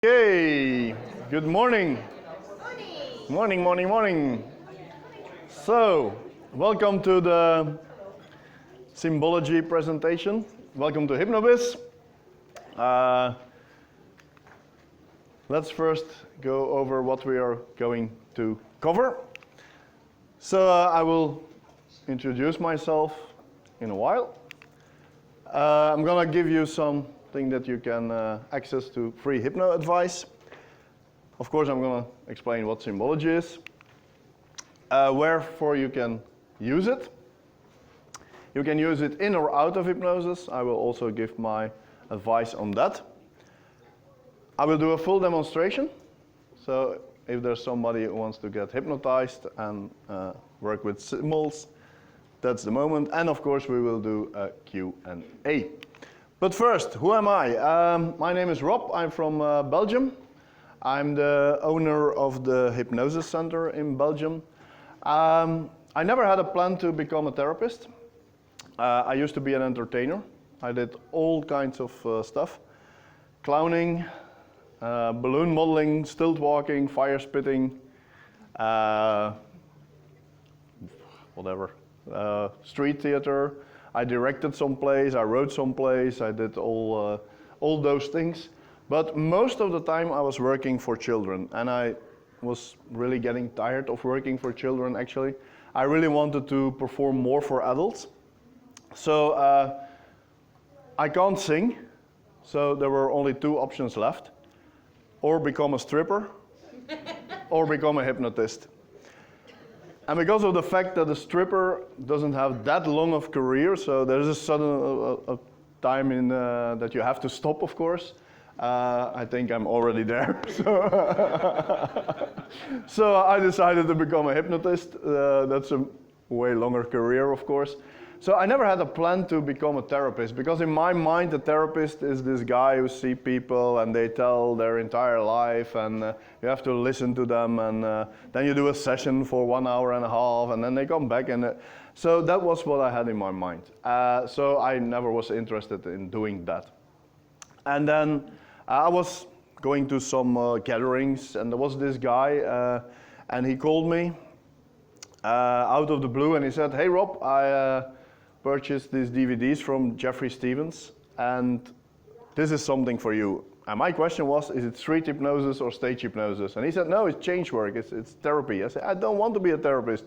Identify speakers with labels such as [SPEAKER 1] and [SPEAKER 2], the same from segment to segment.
[SPEAKER 1] Yay! Good morning. Morning, morning, morning. So, welcome to the Symbology presentation. Welcome to HypnoBiz. Let's first go over what we are going to cover. So, I will introduce myself in a while. I'm going to give you something that you can access to free hypno advice. Of course, I'm going to explain what Symbology is, wherefore you can use it. You can use it in or out of hypnosis. I will also give my advice on that. I will do a full demonstration. So if there's somebody who wants to get hypnotized and work with symbols, that's the moment. And of course, we will do a Q&A. But first, who am I? My name is Rob. I'm from Belgium. I'm the owner of the Hypnosis Center in Belgium. I never had a plan to become a therapist. I used to be an entertainer. I did all kinds of stuff. Clowning, balloon modeling, stilt walking, fire spitting, whatever. Street theater. I directed some plays, I wrote some plays, I did all those things. But most of the time I was working for children, and I was really getting tired of working for children, actually. I really wanted to perform more for adults. So I can't sing, so there were only two options left. Or become a stripper, or become a hypnotist. And because of the fact that a stripper doesn't have that long of career, so there's a sudden time in that you have to stop, of course. I think I'm already there. So I decided to become a hypnotist. That's a way longer career, of course. So I never had a plan to become a therapist, because in my mind, a therapist is this guy who sees people and they tell their entire life, and you have to listen to them, and then you do a session for 1 hour and a half, and then they come back. And so that was what I had in my mind. So I never was interested in doing that. And then I was going to some gatherings, and there was this guy, and he called me out of the blue, and he said, "Hey Rob, I purchased these DVDs from Jeffrey Stevens, and this is something for you." And my question was, is it street hypnosis or stage hypnosis? And he said, no, it's change work, it's therapy. I said, I don't want to be a therapist.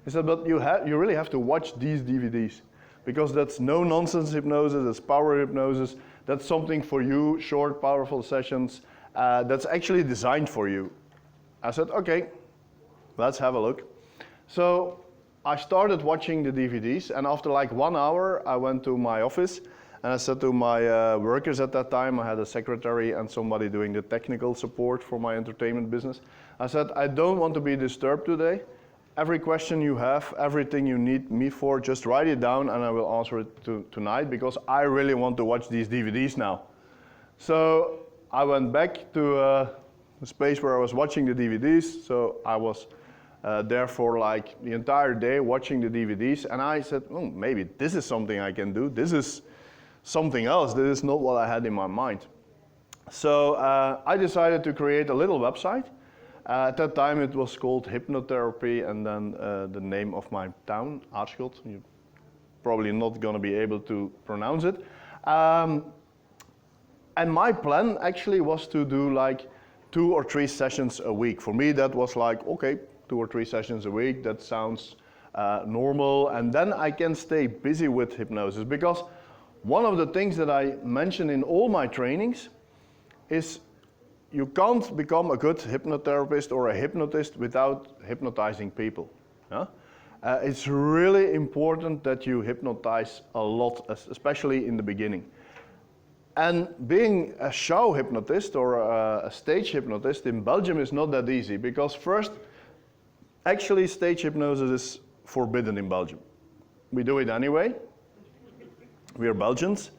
[SPEAKER 1] He said, but you really have to watch these DVDs, because that's no nonsense hypnosis, it's power hypnosis, that's something for you, short, powerful sessions, that's actually designed for you. I said, okay, let's have a look. So I started watching the DVDs, and after like 1 hour, I went to my office, and I said to my workers at that time, I had a secretary and somebody doing the technical support for my entertainment business. I said, I don't want to be disturbed today. Every question you have, everything you need me for, just write it down and I will answer it tonight, because I really want to watch these DVDs now. So I went back to the space where I was watching the DVDs, so I was there for like the entire day watching the DVDs, and I said, oh, maybe this is something I can do. This is something else. This is not what I had in my mind. So I decided to create a little website. At that time it was called Hypnotherapy, and then the name of my town, Aarschot. You're probably not going to be able to pronounce it. And my plan actually was to do like 2 or 3 sessions a week. For me that was like, okay, 2 or 3 sessions a week, that sounds normal, and then I can stay busy with hypnosis, because one of the things that I mention in all my trainings is you can't become a good hypnotherapist or a hypnotist without hypnotizing people. Yeah? It's really important that you hypnotize a lot, especially in the beginning. And being a show hypnotist or a stage hypnotist in Belgium is not that easy, because first, actually, stage hypnosis is forbidden in Belgium. We do it anyway. We are Belgians.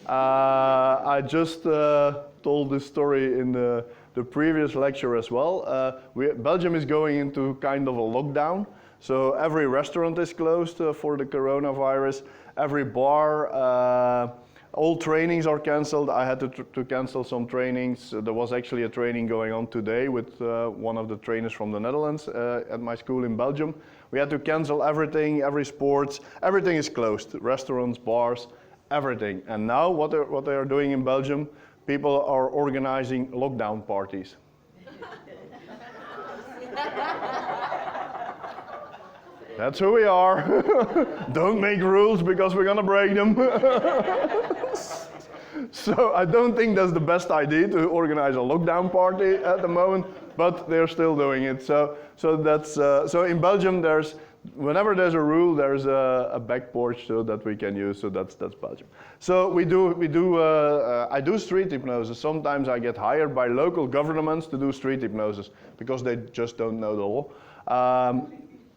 [SPEAKER 1] I just told this story in the previous lecture as well. Belgium is going into kind of a lockdown. So every restaurant is closed for the coronavirus. Every bar, All trainings are cancelled. I had to cancel some trainings. There was actually a training going on today with one of the trainers from the Netherlands at my school in Belgium. We had to cancel everything, every sports, everything is closed. Restaurants, bars, everything. And now what they are doing in Belgium, people are organizing lockdown parties. That's who we are. Don't make rules because we're gonna break them. So I don't think that's the best idea to organize a lockdown party at the moment, but they're still doing it. So that's so in Belgium whenever there's a rule, there's a back porch so that we can use. So that's Belgium. So I do street hypnosis. Sometimes I get hired by local governments to do street hypnosis because they just don't know the law.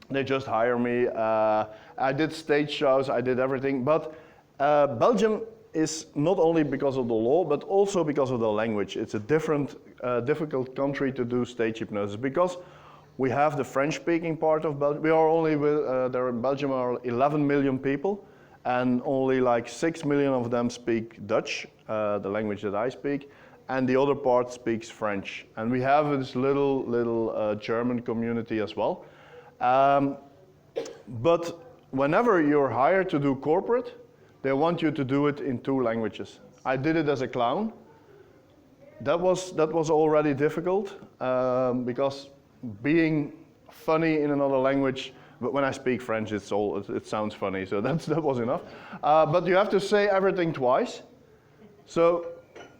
[SPEAKER 1] They just hire me. I did stage shows, I did everything. But Belgium is not only because of the law, but also because of the language. It's a difficult country to do stage hypnosis because we have the French-speaking part of Belgium. We are only there in Belgium are 11 million people, and only like 6 million of them speak Dutch, the language that I speak, and the other part speaks French. And we have this little German community as well. But whenever you're hired to do corporate, they want you to do it in 2 languages. I did it as a clown. That was already difficult because being funny in another language, but when I speak French, it sounds funny, so that was enough. But you have to say everything twice. So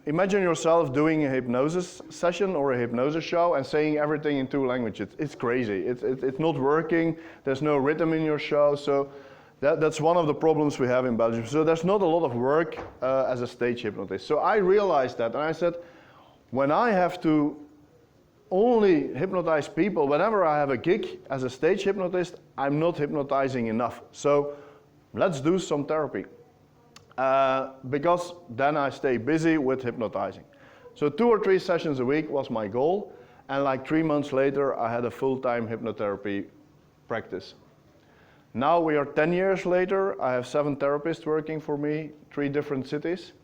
[SPEAKER 1] imagine yourself doing a hypnosis session or a hypnosis show and saying everything in 2 languages. It's crazy. It's not working. There's no rhythm in your show. So that's one of the problems we have in Belgium. So there's not a lot of work as a stage hypnotist. So I realized that, and I said, when I have to only hypnotize people, whenever I have a gig as a stage hypnotist, I'm not hypnotizing enough. So let's do some therapy. Because then I stay busy with hypnotizing. So 2 or 3 sessions a week was my goal, and like 3 months later, I had a full-time hypnotherapy practice. Now we are 10 years later, I have 7 therapists working for me, 3 different cities.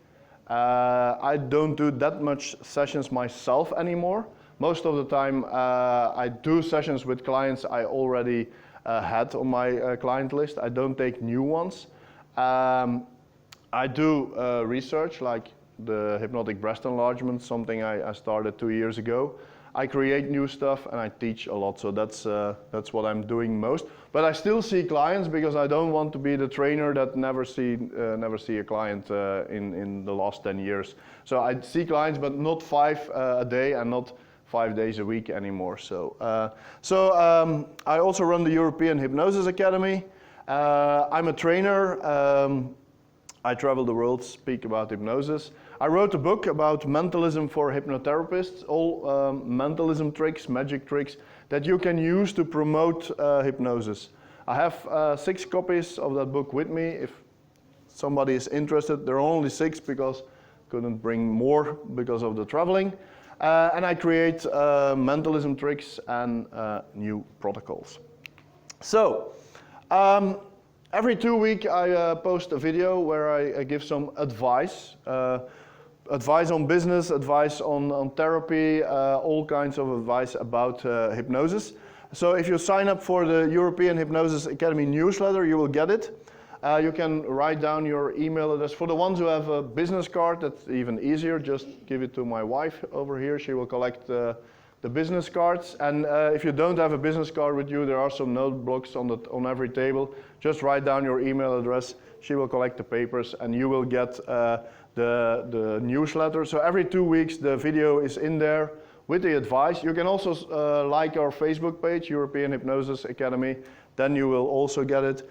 [SPEAKER 1] I don't do that much sessions myself anymore. Most of the time, I do sessions with clients I already had on my client list. I don't take new ones. I do research, like the hypnotic breast enlargement, something I started 2 years ago. I create new stuff and I teach a lot, so that's what I'm doing most. But I still see clients because I don't want to be the trainer that never see a client in the last 10 years. So I see clients, but not 5 a day and not 5 days a week anymore. So I also run the European Hypnosis Academy. I'm a trainer. I travel the world, speak about hypnosis. I wrote a book about mentalism for hypnotherapists, all mentalism tricks, magic tricks that you can use to promote hypnosis. I have 6 copies of that book with me. If somebody is interested, there are only 6 because I couldn't bring more because of the traveling. And I create mentalism tricks and new protocols. So, every 2 weeks I post a video where I give some advice. Advice on business, advice on therapy, all kinds of advice about hypnosis. So if you sign up for the European Hypnosis Academy newsletter, you will get it. You can write down your email address. For the ones who have a business card, that's even easier. Just give it to my wife over here. She will collect the business cards. And if you don't have a business card with you, there are some note blocks on every table. Just write down your email address. She will collect the papers, and you will get the newsletter. So every 2 weeks, the video is in there with the advice. You can also like our Facebook page, European Hypnosis Academy. Then you will also get it.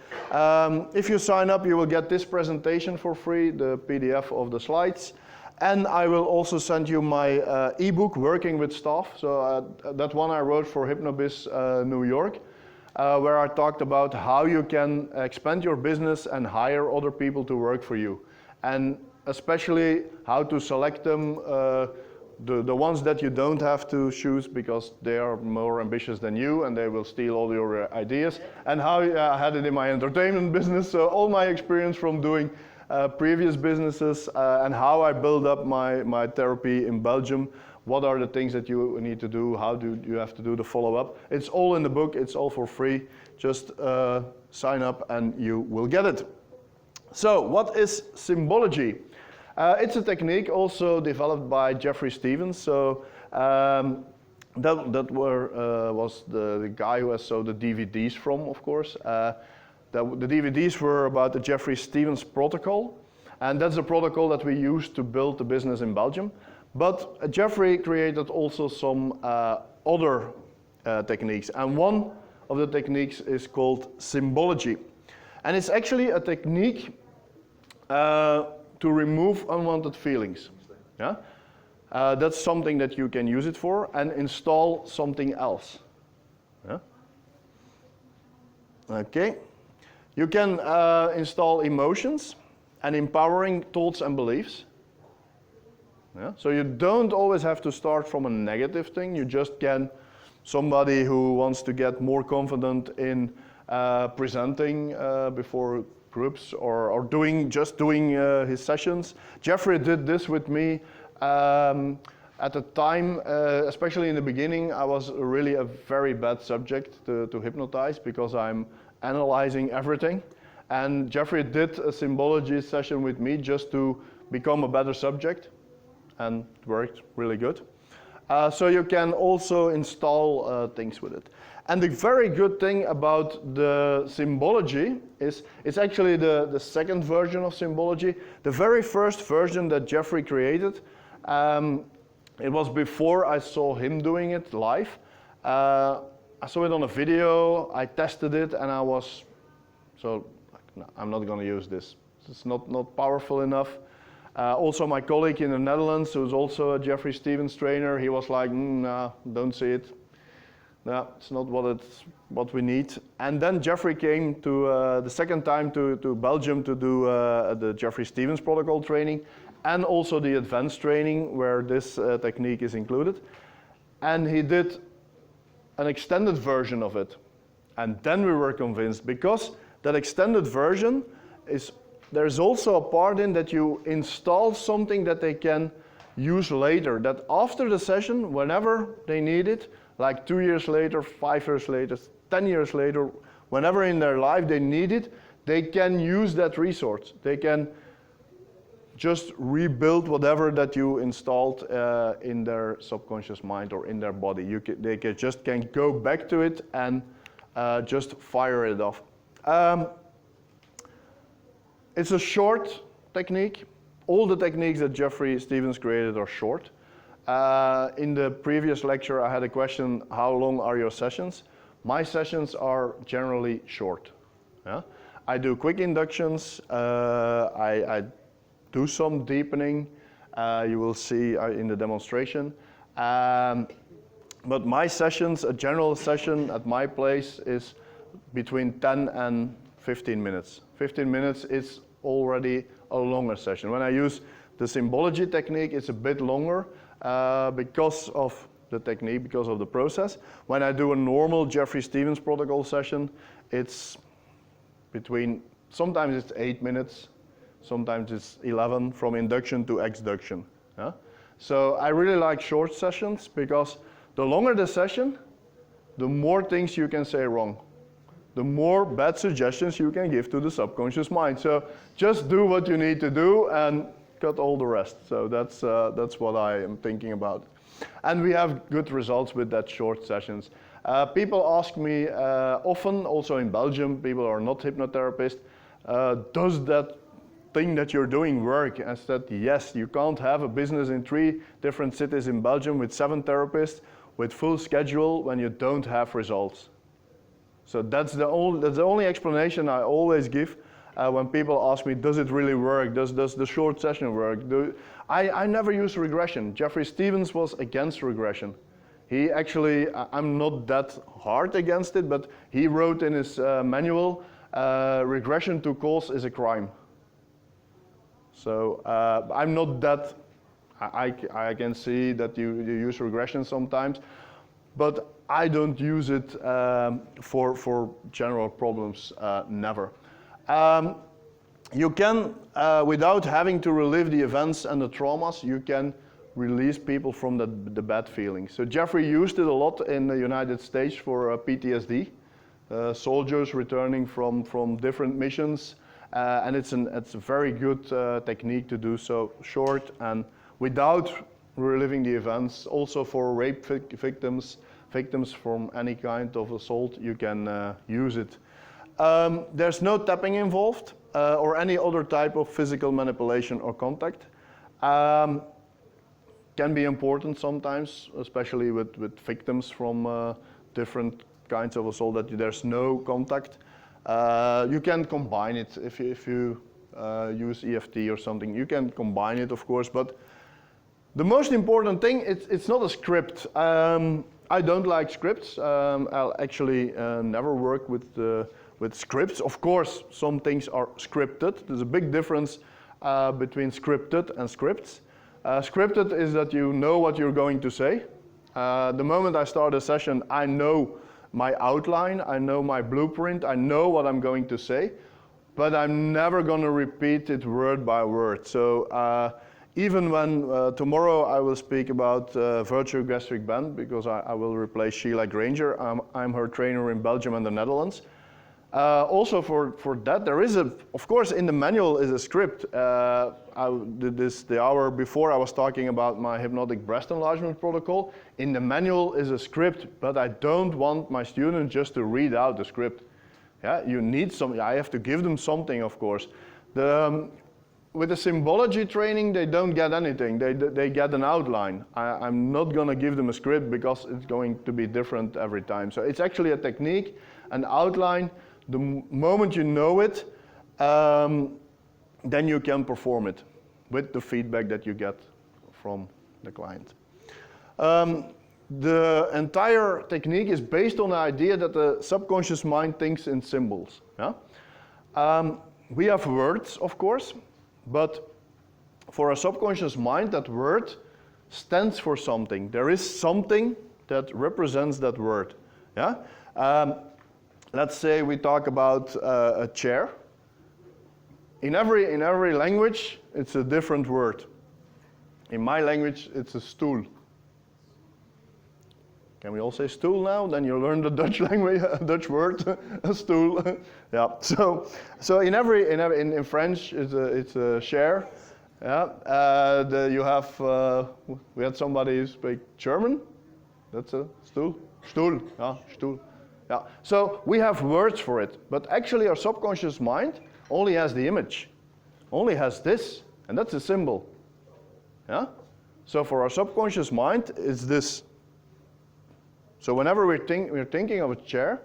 [SPEAKER 1] If you sign up, you will get this presentation for free, the PDF of the slides. And I will also send you my ebook, Working with Staff. So that one I wrote for HypnoBiz New York, where I talked about how you can expand your business and hire other people to work for you. And especially how to select them, the ones that you don't have to choose because they are more ambitious than you and they will steal all your ideas. And how I had it in my entertainment business, so all my experience from doing previous businesses, and how I build up my therapy in Belgium. What are the things that you need to do? How do you have to do the follow-up? It's all in the book. It's all for free. Just sign up and you will get it. So what is Symbology? It's a technique also developed by Jeffrey Stevens. So that was the guy who I saw the DVDs from, of course. The DVDs were about the Jeffrey Stevens protocol, and that's the protocol that we use to build the business in Belgium. But Jeffrey created also some other techniques, and one of the techniques is called Symbology. And it's actually a technique to remove unwanted feelings. Yeah? That's something that you can use it for, and install something else. Yeah? Okay. You can install emotions and empowering thoughts and beliefs. Yeah? So you don't always have to start from a negative thing. You just can, somebody who wants to get more confident in presenting before groups or doing his sessions. Jeffrey did this with me at the time, especially in the beginning. I was really a very bad subject to hypnotize because I'm analyzing everything. And Jeffrey did a Symbology session with me just to become a better subject, and it worked really good. So you can also install things with it. And the very good thing about the Symbology is it's actually the second version of Symbology. The very first version that Jeffrey created, it was before I saw him doing it live. I saw it on a video, I tested it, and I was, so no, I'm not going to use this. It's not powerful enough. Also my colleague in the Netherlands, who's also a Jeffrey Stevens trainer, he was like, no, don't see it. No, it's not what we need. And then Jeffrey came to the second time to Belgium to do the Jeffrey Stevens protocol training, and also the advanced training where this technique is included. And he did an extended version of it. And then we were convinced, because that extended version there's also a part in that you install something that they can use later, that after the session, whenever they need it, like 2 years later, 5 years later, 10 years later, whenever in their life they need it, they can use that resource. They can just rebuild whatever that you installed in their subconscious mind or in their body. They can go back to it and just fire it off. It's a short technique. All the techniques that Jeffrey Stevens created are short. In the previous lecture, I had a question, how long are your sessions? My sessions are generally short. Yeah? I do quick inductions. I do some deepening. You will see in the demonstration. But my sessions, a general session at my place is between 10 and 15 minutes. 15 minutes is already a longer session. When I use the Symbology technique, it's a bit longer because of the technique, because of the process. When I do a normal Jeffrey Stevens protocol session, it's sometimes it's 8 minutes, sometimes it's 11 from induction to exduction. Yeah? So I really like short sessions because the longer the session, the more things you can say wrong. The more bad suggestions you can give to the subconscious mind. So just do what you need to do and cut all the rest. So that's what I am thinking about. And we have good results with that short sessions. People ask me often, also in Belgium, people are not hypnotherapists, does that thing that you're doing work? I said, yes, you can't have a business in 3 different cities in Belgium with 7 therapists with full schedule when you don't have results. So that's the only explanation I always give when people ask me, does it really work? Does the short session work? I never use regression. Jeffrey Stevens was against regression. He actually, I'm not that hard against it, but he wrote in his manual, regression to cause is a crime. So I'm not that, I can see that you use regression sometimes, but I don't use it for general problems, never. you can, without having to relive the events and the traumas, you can release people from the bad feelings. So Jeffrey used it a lot in the United States for PTSD, soldiers returning from different missions, and it's a very good technique to do so short and without reliving the events. Also for rape victims from any kind of assault, you can use it. There's no tapping involved or any other type of physical manipulation or contact. Can be important sometimes, especially with victims from different kinds of assault, that there's no contact. You can combine it if you use EFT or something. You can combine it, of course, but the most important thing, it's not a script. I don't like scripts. I'll actually never work with scripts. Of course, some things are scripted. There's a big difference between scripted and scripts. Scripted is that you know what you're going to say. The moment I start a session, I know my outline, I know my blueprint, I know what I'm going to say, but I'm never going to repeat it word by word. So even when tomorrow I will speak about virtual gastric band, because I will replace Sheila Granger. I'm her trainer in Belgium and the Netherlands. Also for that, there is of course in the manual is a script. The hour before I was talking about my hypnotic breast enlargement protocol. In the manual is a script, but I don't want my students just to read out the script. Yeah, you need something. I have to give them something, of course. With the symbology training, they don't get anything. They get an outline. I'm not going to give them a script because it's going to be different every time. So it's actually a technique, an outline. The moment you know it, then you can perform it with the feedback that you get from the client. The entire technique is based on the idea that the subconscious mind thinks in symbols. Yeah? We have words, of course, but for a subconscious mind, that word stands for something. There is something that represents that word. Yeah? Let's say we talk about a chair. In every language, it's a different word. In my language, it's a stoel. Can we all say stoel now? Then you learn the Dutch language, Dutch word, a stoel. Yeah. So in French, it's a chair. Yeah. You have we had somebody who speak German. That's a stoel. Stoel. Yeah. Stoel. Yeah. So we have words for it, but actually our subconscious mind only has the image, only has this, and that's a symbol. Yeah? So for our subconscious mind, it's this. So whenever we're thinking of a chair,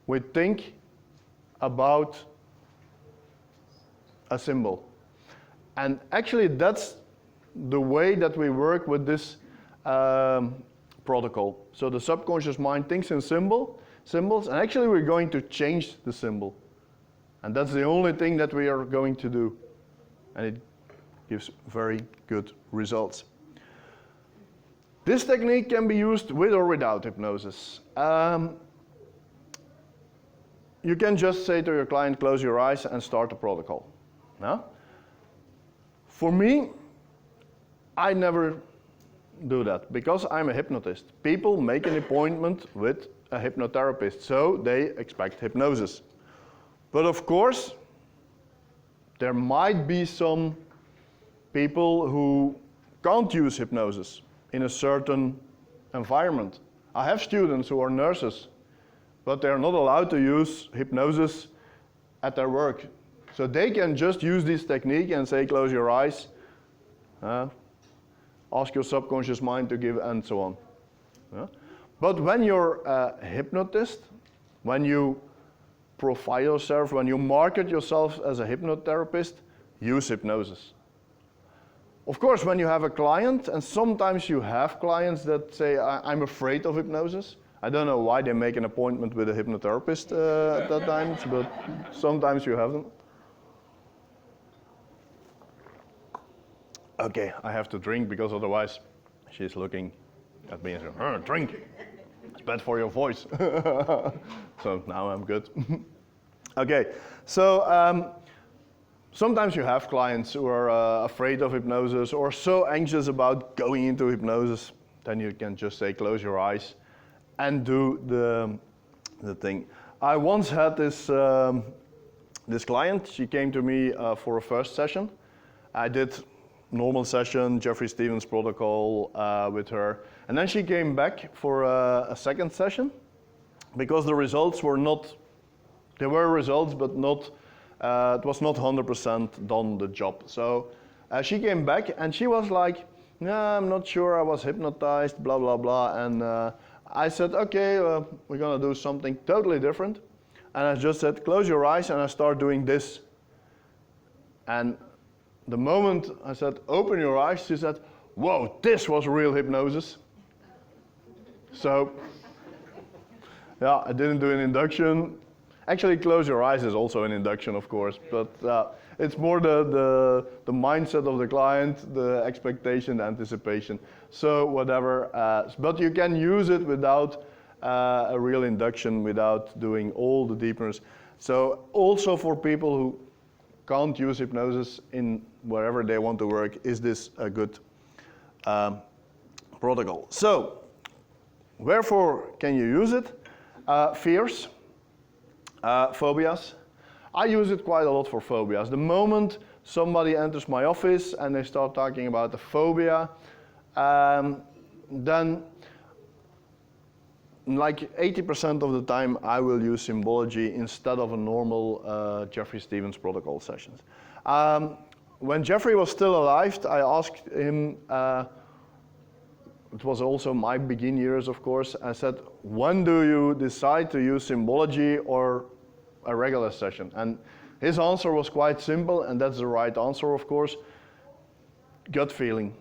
[SPEAKER 1] we think about a symbol. And actually that's the way that we work with this protocol. So the subconscious mind thinks in symbols, and actually we're going to change the symbol. And that's the only thing that we are going to do. And it gives very good results. This technique can be used with or without hypnosis. You can just say to your client, close your eyes and start the protocol. No? For me, I never do that because I'm a hypnotist. People make an appointment with a hypnotherapist, so they expect hypnosis. But of course, there might be some people who can't use hypnosis in a certain environment. I have students who are nurses, but they're not allowed to use hypnosis at their work. So they can just use this technique and say, close your eyes, ask your subconscious mind to give, and so on. But when you're a hypnotist, when you profile yourself, when you market yourself as a hypnotherapist, use hypnosis. Of course, when you have a client, and sometimes you have clients that say, I'm afraid of hypnosis. I don't know why they make an appointment with a hypnotherapist at that time, but sometimes you have them. Okay, I have to drink because otherwise she's looking at me and says, drink. It's bad for your voice. So now I'm good. Okay, so sometimes you have clients who are afraid of hypnosis or so anxious about going into hypnosis, then you can just say close your eyes and do the thing. I once had this client. She came to me for a first session. I did normal session, Jeffrey Stevens protocol with her, and then she came back for a second session because the results were not. There were results, but not. It was not 100% done the job. So she came back and she was like, "No, I'm not sure. I was hypnotized, blah blah blah." And I said, "Okay, we're gonna do something totally different." And I just said, "Close your eyes," and I start doing this. And the moment I said, "Open your eyes," she said, "Whoa, this was real hypnosis." So, yeah, I didn't do an induction. Actually, close your eyes is also an induction, of course, but it's more the mindset of the client, the expectation, the anticipation. So whatever, but you can use it without a real induction, without doing all the deepness. So also for people who can't use hypnosis in wherever they want to work, is this a good protocol? So, wherefore can you use it? Fears, phobias. I use it quite a lot for phobias. The moment somebody enters my office and they start talking about a phobia, then like 80% of the time I will use Symbology instead of a normal Jeffrey Stevens protocol sessions. When Jeffrey was still alive, I asked him, it was also my begin years, of course, I said, when do you decide to use Symbology or a regular session? And his answer was quite simple, and that's the right answer, of course. Gut feeling.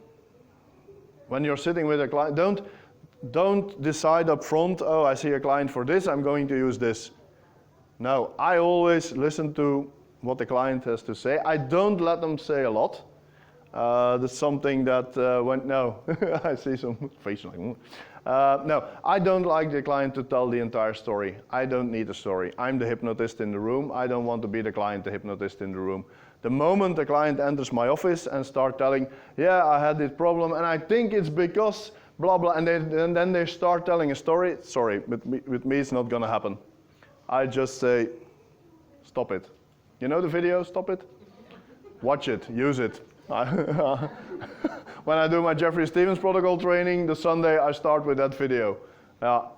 [SPEAKER 1] When you're sitting with a client, don't decide up front, oh, I see a client for this, I'm going to use this. No, I always listen to what the client has to say. I don't let them say a lot. That's something that no, I see some faces like, no, I don't like the client to tell the entire story. I don't need a story. I'm the hypnotist in the room. I don't want to be the client, the hypnotist in the room. The moment the client enters my office and start telling, yeah, I had this problem and I think it's because blah, blah, and then they start telling a story, sorry, with me it's not gonna happen. I just say, stop it. You know the video, stop it? Watch it, use it. When I do my Jeffrey Stevens protocol training, the Sunday I start with that video.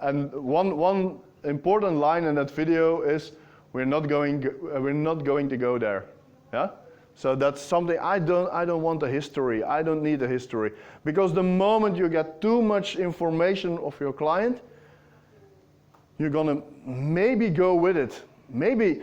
[SPEAKER 1] And one important line in that video is, we're not going to go there. Yeah? So that's something I don't want a history. I don't need a history, because the moment you get too much information of your client, you're gonna maybe go with it. Maybe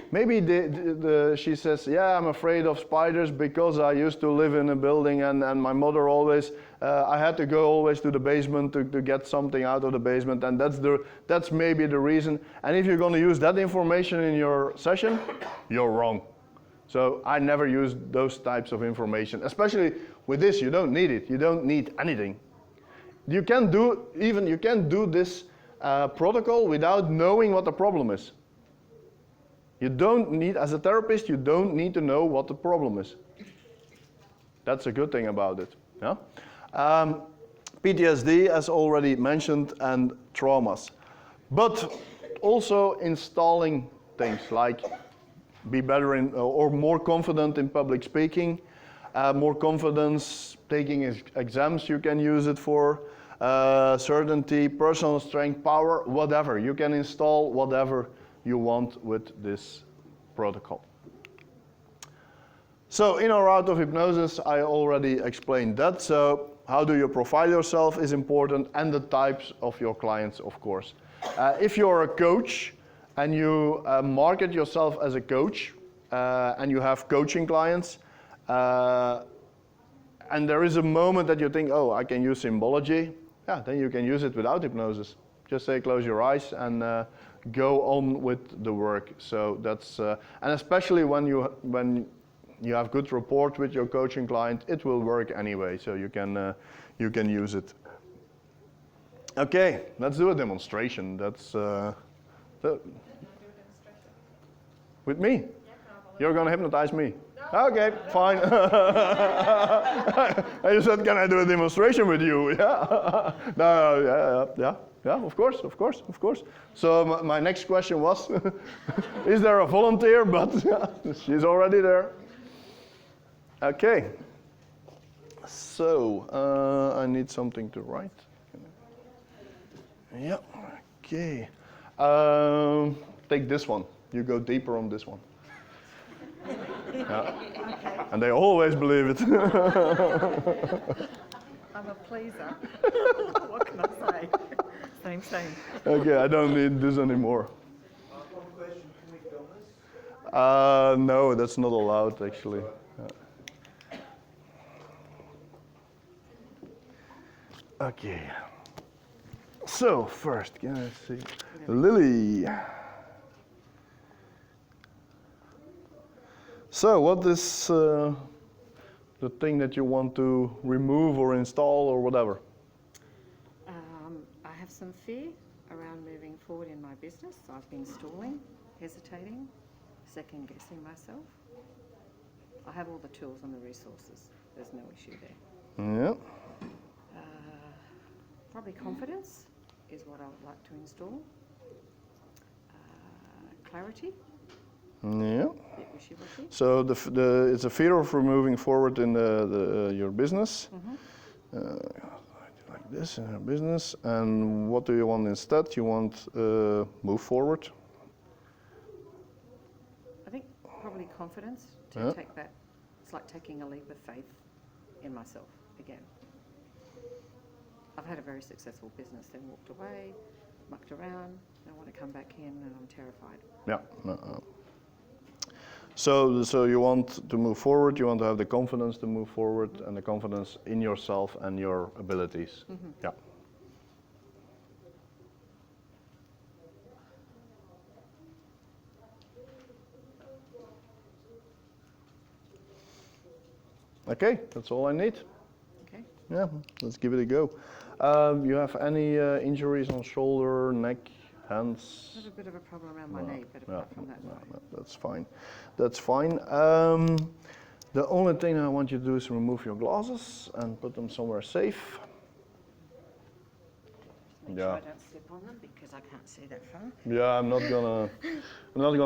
[SPEAKER 1] she says, yeah, I'm afraid of spiders because I used to live in a building and my mother always, I had to go always to the basement to get something out of the basement, and that's maybe the reason. And if you're going to use that information in your session, you're wrong. So I never use those types of information, especially with this. You don't need it. You don't need anything. You can do this protocol without knowing what the problem is. You don't need, as a therapist, you don't need to know what the problem is. That's a good thing about it. Yeah? PTSD, as already mentioned, and traumas. But also installing things like be better in, or more confident in public speaking, more confidence taking exams you can use it for, certainty, personal strength, power, whatever. You can install whatever you want with this protocol. So in or out of hypnosis, I already explained that. So how do you profile yourself is important, and the types of your clients, of course. If you're a coach and you market yourself as a coach and you have coaching clients, and there is a moment that you think, oh, I can use Symbology, yeah, then you can use it without hypnosis. Just say close your eyes and go on with the work. So that's and especially when you have good rapport with your coaching client, it will work anyway. So you can use it. Okay, let's do a demonstration. That's with me. Yeah, you're gonna hypnotize me.
[SPEAKER 2] No,
[SPEAKER 1] Okay, fine. I just said, can I do a demonstration with you? Yeah. No, yeah, of course. So my next question was, is there a volunteer? But she's already there. Okay. So I need something to write. Yeah. Okay. Take this one. You go deeper on this one. Yeah.
[SPEAKER 2] Okay.
[SPEAKER 1] And they always believe it.
[SPEAKER 2] I'm a pleaser. What can I say? Same.
[SPEAKER 1] Okay, I don't need this anymore.
[SPEAKER 3] One question, can we film this?
[SPEAKER 1] No, that's not allowed actually. Okay. So first, can I see Lily? So what is the thing that you want to remove or install or whatever?
[SPEAKER 2] I have some fear around moving forward in my business. I've been stalling, hesitating, second guessing myself. I have all the tools and the resources. There's no issue there.
[SPEAKER 1] Yeah.
[SPEAKER 2] Probably confidence is what I would like to install. Clarity.
[SPEAKER 1] Yeah.
[SPEAKER 2] Bit wishy-washy.
[SPEAKER 1] So it's a fear of moving forward in your business. Like this in your business. And what do you want instead? You want move forward?
[SPEAKER 2] I think probably confidence to take that. It's like taking a leap of faith in myself again. I've had a very successful business, then walked away, mucked around. I want to come back in, and I'm terrified.
[SPEAKER 1] Yeah. So you want to move forward. You want to have the confidence to move forward, and the confidence in yourself and your abilities. Yeah. Okay, that's all I need.
[SPEAKER 2] Okay.
[SPEAKER 1] Yeah, let's give it a go. You have any injuries on shoulder, neck, hands?
[SPEAKER 2] I have a bit of a problem around my knee, but apart from that, no.
[SPEAKER 1] That's fine. That's fine. The only thing I want you to do is remove your glasses and put them somewhere safe.
[SPEAKER 2] Make sure I don't step on them because I can't see that far.
[SPEAKER 1] Yeah, I'm not gonna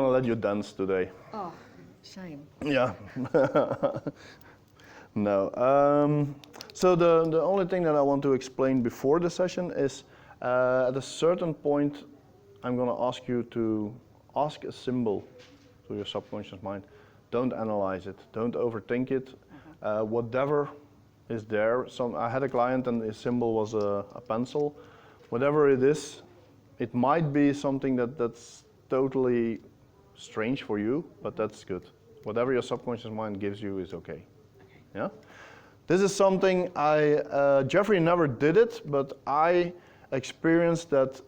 [SPEAKER 1] let you dance today.
[SPEAKER 2] Oh, shame.
[SPEAKER 1] Yeah. No. So the only thing that I want to explain before the session is at a certain point I'm going to ask you to ask a symbol to your subconscious mind. Don't analyze it. Don't overthink it. Whatever is there. I had a client and his symbol was a pencil. Whatever it is, it might be something that's totally strange for you, but that's good. Whatever your subconscious mind gives you is okay. Yeah? This is something Jeffrey never did it, but I experienced that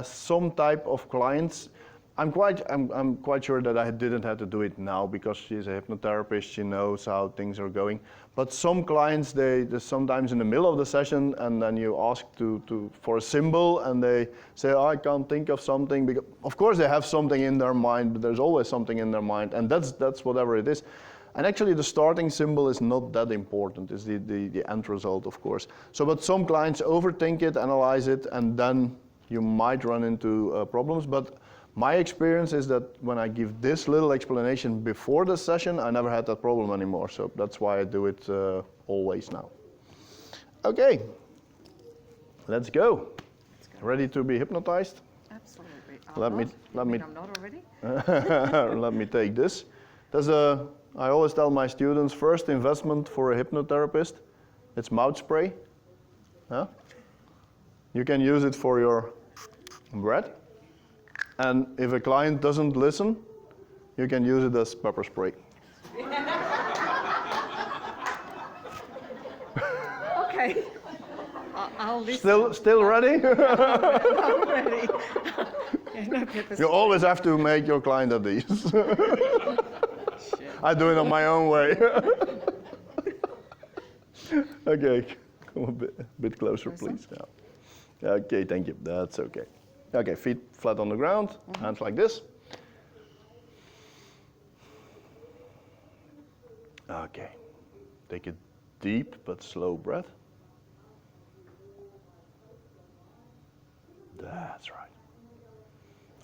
[SPEAKER 1] some type of clients, I'm quite sure that I didn't have to do it now because she's a hypnotherapist, she knows how things are going. But some clients, they sometimes in the middle of the session, and then you ask for a symbol, and they say, oh, I can't think of something. Because of course they have something in their mind, but there's always something in their mind, and that's whatever it is. And actually the starting symbol is not that important, it's the end result, of course. So, but some clients overthink it, analyze it, and then you might run into problems. But my experience is that when I give this little explanation before the session, I never had that problem anymore. So that's why I do it always now. Okay, let's go. Ready to be hypnotized?
[SPEAKER 2] Absolutely.
[SPEAKER 1] Let me.
[SPEAKER 2] I'm not already.
[SPEAKER 1] Let me take this. I always tell my students, first investment for a hypnotherapist, it's mouth spray. Huh? You can use it for your breath. And if a client doesn't listen, you can use it as pepper spray.
[SPEAKER 2] Okay. I'll listen.
[SPEAKER 1] Still ready?
[SPEAKER 2] I'm ready. Yeah, no pepper
[SPEAKER 1] You always have to make your client at ease. I do it on my own way. Okay, come a bit closer, please. Yeah. Okay, thank you. That's okay. Okay, feet flat on the ground, hands like this. Take a deep but slow breath. That's right.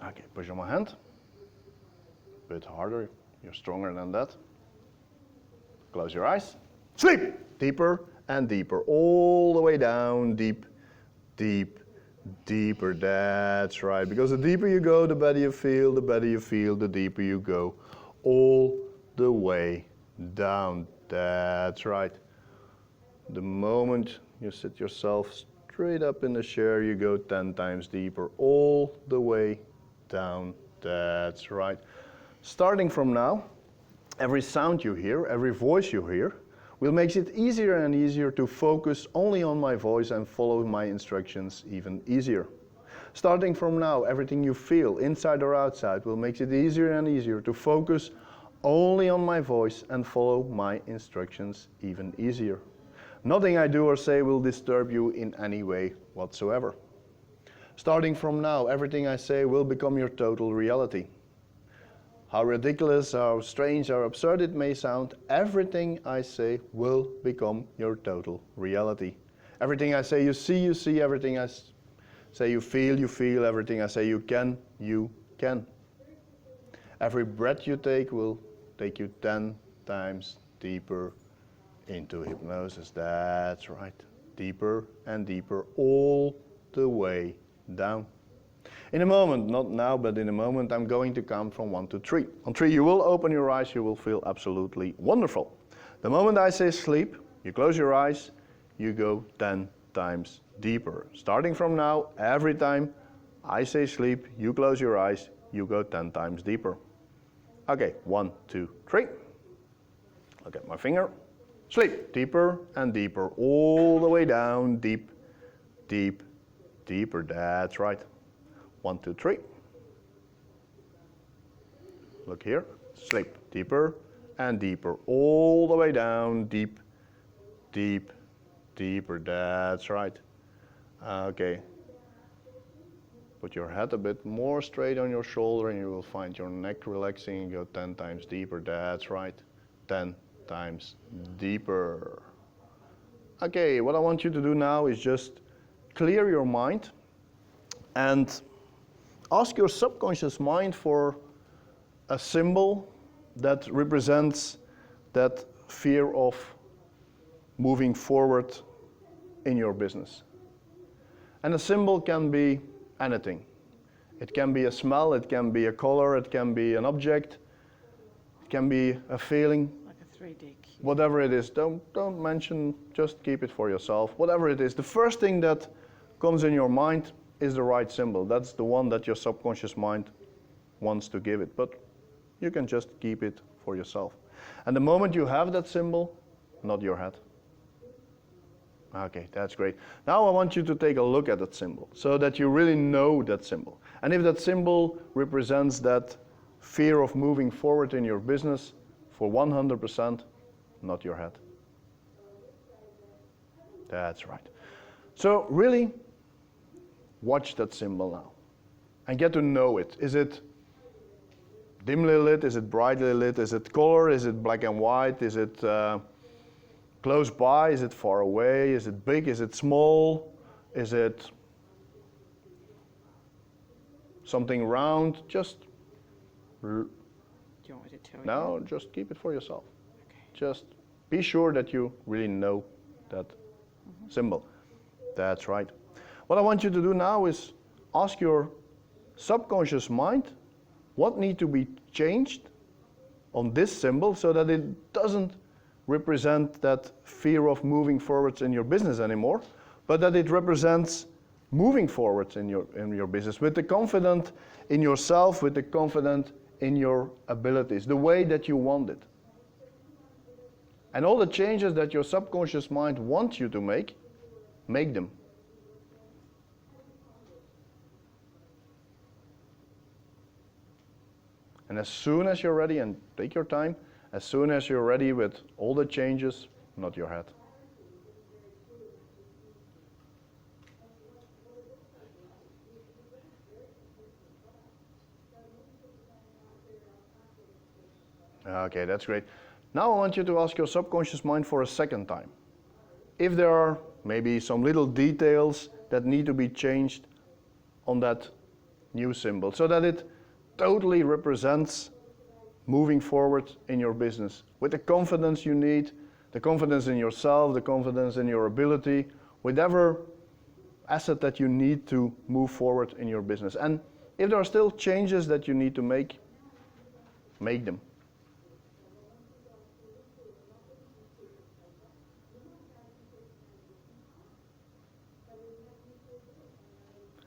[SPEAKER 1] Okay, push on my hand. A bit harder, you're stronger than that. Close your eyes. Sleep! Deeper and deeper, all the way down, deep, deep, deeper. That's right, because the deeper you go, the better you feel, the deeper you go. All the way down. That's right. The moment you sit yourself straight up in the chair, you go 10 times deeper, all the way down. That's right. Starting from now, every sound you hear, every voice you hear, will make it easier and easier to focus only on my voice and follow my instructions even easier. Starting from now, everything you feel, inside or outside, will make it easier and easier to focus only on my voice and follow my instructions even easier. Nothing I do or say will disturb you in any way whatsoever. Starting from now, everything I say will become your total reality. How ridiculous, how strange, how absurd it may sound, everything I say will become your total reality. Everything I say you see, everything I say you feel, everything I say you can. Every breath you take will take you 10 times deeper into hypnosis. That's right. Deeper and deeper, all the way down. In a moment, not now, but in a moment, I'm going to count from 1 to 3. On 3, you will open your eyes, you will feel absolutely wonderful. The moment I say sleep, you close your eyes, you go 10 times deeper. Starting from now, every time I say sleep, you close your eyes, you go 10 times deeper. Okay, 1, 2, 3. Look at my finger. Sleep, deeper and deeper, all the way down, deep, deep, deeper. That's right. 1, 2, 3. Look here. Sleep, deeper and deeper, all the way down, deep, deep, deeper. That's right. Okay. Put your head a bit more straight on your shoulder and you will find your neck relaxing and go 10 times deeper. That's right. 10 times deeper. Okay, what I want you to do now is just clear your mind and ask your subconscious mind for a symbol that represents that fear of moving forward in your business. And a symbol can be anything. It can be a smell, it can be a color, it can be an object, it can be a feeling.
[SPEAKER 2] Like a 3D cube.
[SPEAKER 1] Whatever it is, don't mention, just keep it for yourself. Whatever it is, the first thing that comes in your mind is the right symbol. That's the one that your subconscious mind wants to give it, but you can just keep it for yourself. And the moment you have that symbol, nod your head. Okay, that's great. Now I want you to take a look at that symbol so that you really know that symbol. And if that symbol represents that fear of moving forward in your business for 100%, nod your head. That's right. So really watch that symbol now and get to know it. Is it dimly lit? Is it brightly lit? Is it color? Is it black and white? Is it close by? Is it far away? Is it big? Is it small? Is it something round?
[SPEAKER 2] Do you want me to tell you?
[SPEAKER 1] No, just keep it for yourself.
[SPEAKER 2] Okay.
[SPEAKER 1] Just be sure that you really know that symbol. That's right. What I want you to do now is ask your subconscious mind what needs to be changed on this symbol so that it doesn't represent that fear of moving forwards in your business anymore, but that it represents moving forwards in your business with the confidence in yourself, with the confidence in your abilities, the way that you want it. And all the changes that your subconscious mind wants you to make them. And as soon as you're ready, and take your time, as soon as you're ready with all the changes, nod your head. Okay, that's great. Now I want you to ask your subconscious mind for a second time if there are maybe some little details that need to be changed on that new symbol so that it totally represents moving forward in your business with the confidence you need, the confidence in yourself, the confidence in your ability, whatever asset that you need to move forward in your business. And if there are still changes that you need to make them.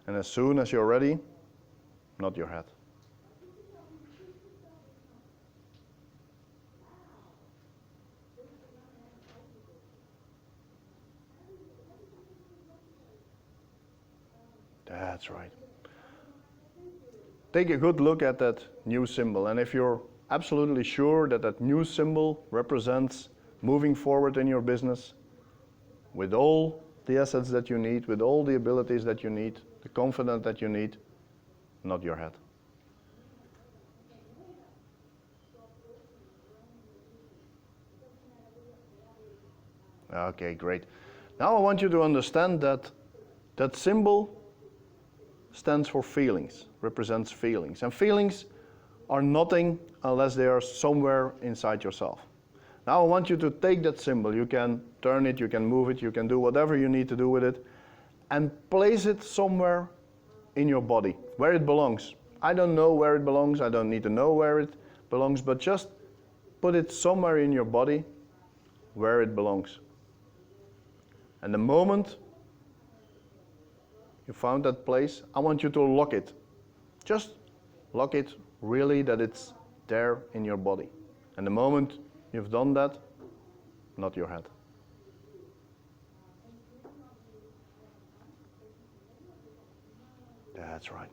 [SPEAKER 1] And as soon as you're ready, nod your head. That's right. Take a good look at that new symbol, and if you're absolutely sure that that new symbol represents moving forward in your business with all the assets that you need, with all the abilities that you need, the confidence that you need, nod your head. Okay, great. Now I want you to understand that that symbol stands for feelings, represents feelings. And feelings are nothing unless they are somewhere inside yourself. Now I want you to take that symbol. You can turn it, you can move it, you can do whatever you need to do with it, and place it somewhere in your body, where it belongs. I don't know where it belongs, I don't need to know where it belongs, but just put it somewhere in your body where it belongs. And the moment you found that place, I want you to lock it. Just lock it really that it's there in your body. And the moment you've done that, nod your head. That's right.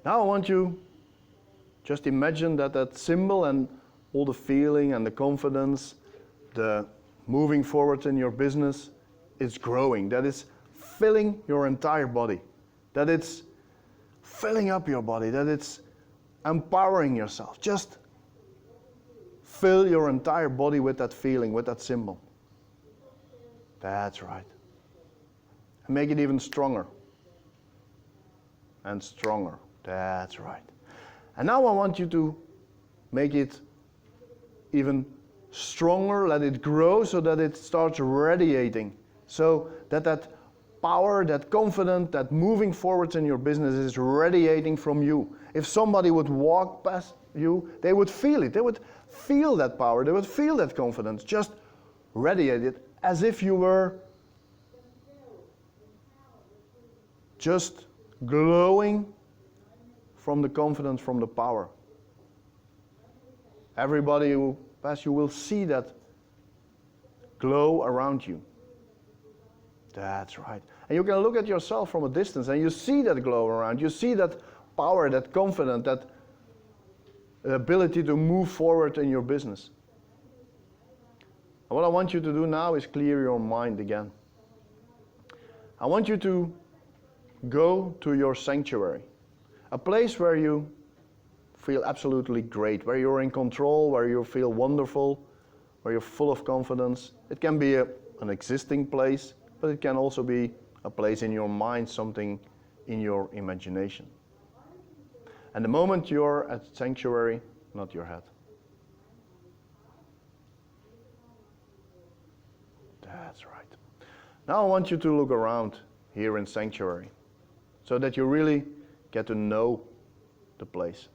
[SPEAKER 1] Now I want you just imagine that that symbol and all the feeling and the confidence, the moving forward in your business is growing, that it's filling your entire body, that it's filling up your body, that it's empowering yourself. Just fill your entire body with that feeling, with that symbol. That's right. And make it even stronger. And stronger. That's right. And now I want you to make it even stronger, let it grow so that it starts radiating. So that that power, that confidence, that moving forward in your business is radiating from you. If somebody would walk past you, they would feel it. They would feel that power. They would feel that confidence. Just radiate it as if you were just glowing from the confidence, from the power. Everybody who passes you will see that glow around you. That's right. And you can look at yourself from a distance and you see that glow around. You see that power, that confidence, that ability to move forward in your business. And what I want you to do now is clear your mind again. I want you to go to your sanctuary, a place where you feel absolutely great, where you're in control, where you feel wonderful, where you're full of confidence. It can be an existing place, but it can also be a place in your mind, something in your imagination. And the moment you're at sanctuary, nod your head. That's right. Now I want you to look around here in sanctuary so that you really get to know the place.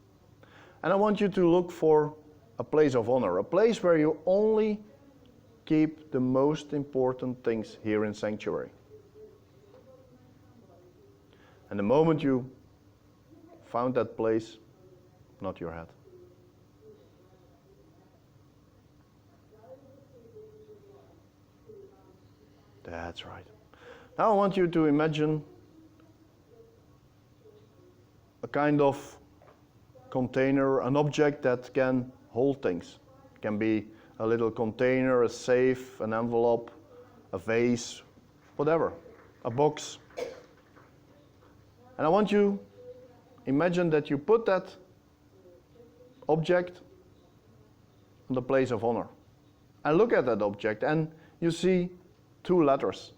[SPEAKER 1] And I want you to look for a place of honor, a place where you only keep the most important things here in sanctuary. And the moment you found that place, nod your head. That's right. Now I want you to imagine a kind of container, an object that can hold things. It can be a little container, a safe, an envelope, a vase, whatever, a box. And I want you imagine that you put that object on the place of honor. and look at that object, and you see two letters,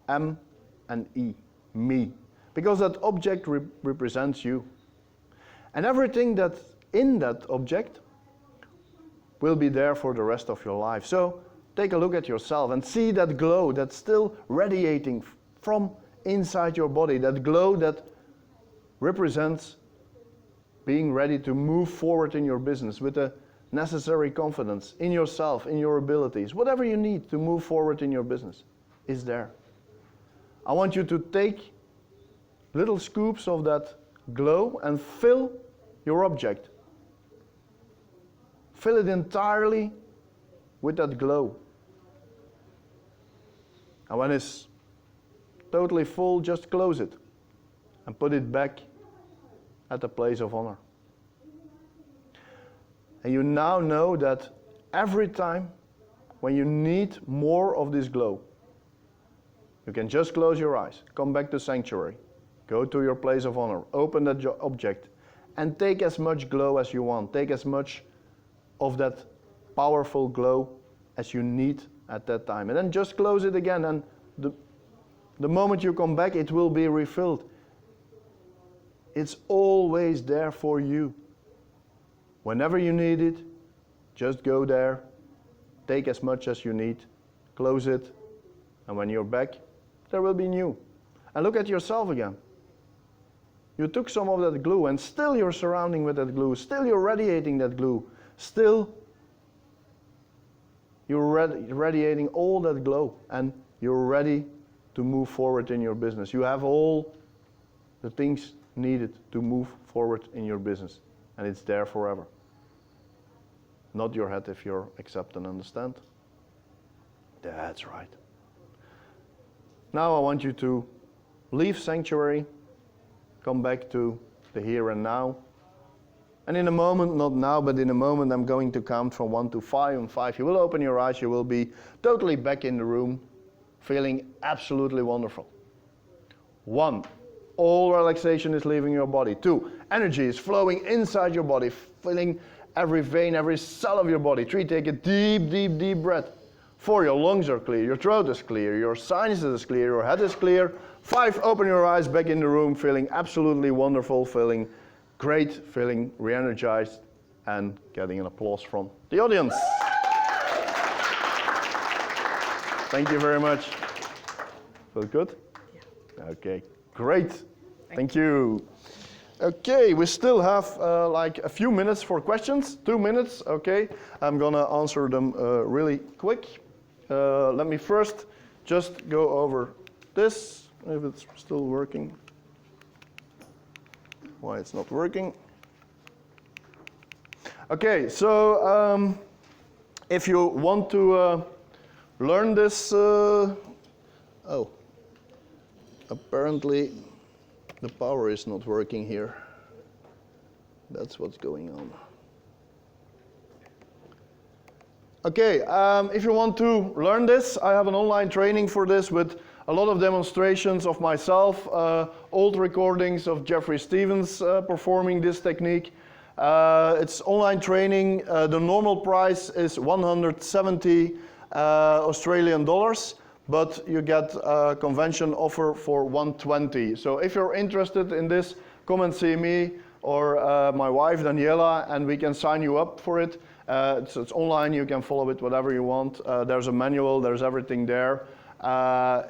[SPEAKER 1] M and E, me, because that object represents you. And everything that's in that object will be there for the rest of your life. So take a look at yourself and see that glow that's still radiating from inside your body, that glow that represents being ready to move forward in your business with the necessary confidence in yourself, in your abilities. Whatever you need to move forward in your business is there. I want you to take little scoops of that glow and fill your object. Fill it entirely with that glow. And when it's totally full, just close it and put it back at the place of honor. And you now know that every time when you need more of this glow, you can just close your eyes, come back to sanctuary, go to your place of honor, open that object, and take as much glow as you want. Take as much of that powerful glow as you need at that time. And then just close it again, and the moment you come back, it will be refilled. It's always there for you. Whenever you need it, just go there, take as much as you need, close it, and when you're back, there will be new. And look at yourself again. You took some of that glue, and still you're surrounding with that glue, still you're radiating that glue, still you're radiating all that glow, and you're ready to move forward in your business. You have all the things needed to move forward in your business, and it's there forever. Nod your head if you accept and understand. That's right. Now I want you to leave sanctuary, come back to the here and now. And in a moment, not now, but in a moment, I'm going to count from 1 to 5. On 5, you will open your eyes, you will be totally back in the room, feeling absolutely wonderful. 1, all relaxation is leaving your body. 2, energy is flowing inside your body, filling every vein, every cell of your body. 3, take a deep, deep, deep breath. 4, your lungs are clear, your throat is clear, your sinuses is clear, your head is clear. 5, open your eyes, back in the room, feeling absolutely wonderful, feeling great, feeling re-energized, and getting an applause from the audience. Thank you very much. Feel good? Yeah. Okay, great. Thank you. Okay, we still have like a few minutes for questions. 2 minutes, okay. I'm gonna answer them really quick. Let me first just go over this, if it's still working. Why it's not working. Okay, so if you want to learn this, apparently the power is not working here. That's what's going on. Okay, if you want to learn this, I have an online training for this with a lot of demonstrations of myself, old recordings of Jeffrey Stevens performing this technique. It's online training. The normal price is 170 Australian dollars, but you get a convention offer for 120. So if you're interested in this, come and see me or my wife Daniela, and we can sign you up for it. It's online, you can follow it whatever you want. There's a manual, there's everything there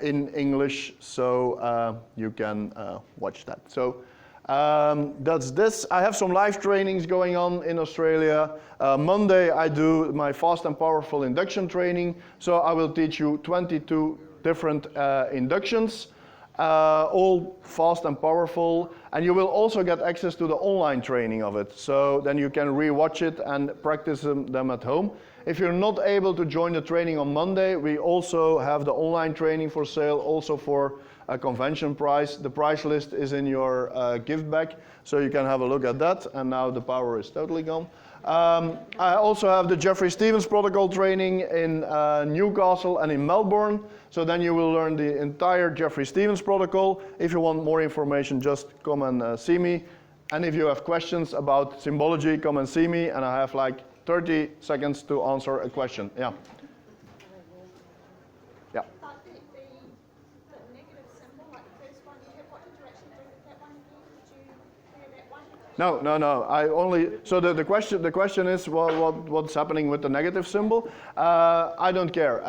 [SPEAKER 1] in English, so you can watch that. So that's this. I have some live trainings going on in Australia. Monday I do my fast and powerful induction training, so I will teach you 22 different inductions, all fast and powerful, and you will also get access to the online training of it, so then you can re-watch it and practice them at home. If you're not able to join the training on Monday, we also have the online training for sale, also for a convention price. The price list is in your gift bag, so you can have a look at that. And now the power is totally gone. I also have the Jeffrey Stevens protocol training in Newcastle and in Melbourne. So then you will learn the entire Jeffrey Stevens protocol. If you want more information, just come and see me. And if you have questions about Symbology, come and see me. And I have like 30 seconds to answer a question. Yeah. Yeah.
[SPEAKER 4] But the negative symbol, like the first one you have, what did you actually do with that one again? Did you clear that one?
[SPEAKER 1] No. I only. So the question is what's happening with the negative symbol? I don't care.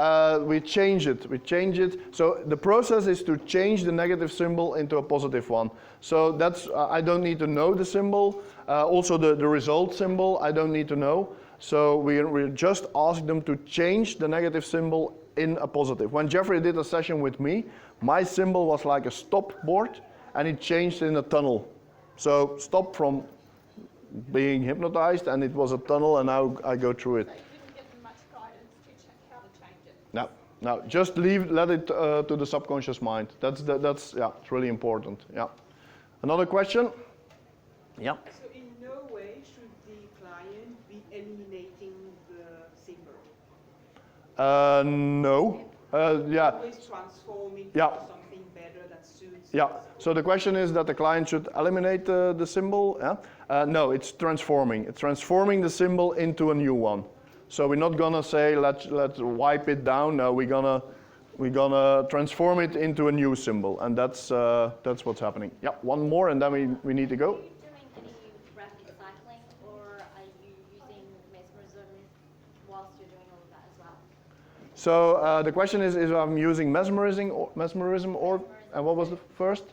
[SPEAKER 1] We change it. So the process is to change the negative symbol into a positive one. So that's I don't need to know the symbol. Also the result symbol I don't need to know. So we just ask them to change the negative symbol in a positive. When Jeffrey did a session with me, my symbol was like a stop board, and it changed in a tunnel. So stop from being hypnotized, and it was a tunnel, and now I go through it.
[SPEAKER 4] So you didn't give them much guidance to check how to change it?
[SPEAKER 1] No, just let it to the subconscious mind. That's it's really important. Yeah. Another question? Yeah.
[SPEAKER 5] So in no way should the client be eliminating the symbol.
[SPEAKER 1] No. Yeah.
[SPEAKER 5] Always transform it
[SPEAKER 1] Yeah.
[SPEAKER 5] into something better that suits.
[SPEAKER 1] Yeah.
[SPEAKER 5] us.
[SPEAKER 1] So the question is that the client should eliminate the symbol. Yeah. No, it's transforming. It's transforming the symbol into a new one. So we're not gonna say let's wipe it down. No, we're gonna transform it into a new symbol, and that's what's happening. Yeah. One more, and then we need to go.
[SPEAKER 6] Are you doing any rapid cycling, or are you using mesmerism whilst you're doing all of that as well?
[SPEAKER 1] So the question is I'm using mesmerism, and what was the first?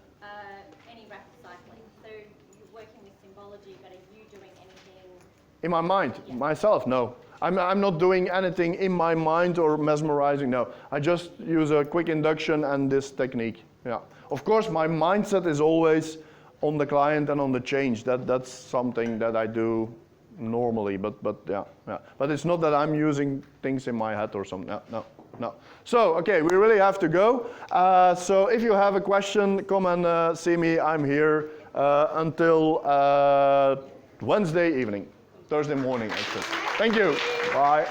[SPEAKER 6] Any rapid cycling. So you're working with Symbology, but are you doing anything?
[SPEAKER 1] In my mind, myself, no. I'm not doing anything in my mind or mesmerizing, no. I just use a quick induction and this technique, yeah. Of course, my mindset is always on the client and on the change. That's something that I do normally, but yeah. But it's not that I'm using things in my head or something, no. So, okay, we really have to go. So if you have a question, come and see me. I'm here until Wednesday evening. Thursday morning, actually. Thank you. Bye.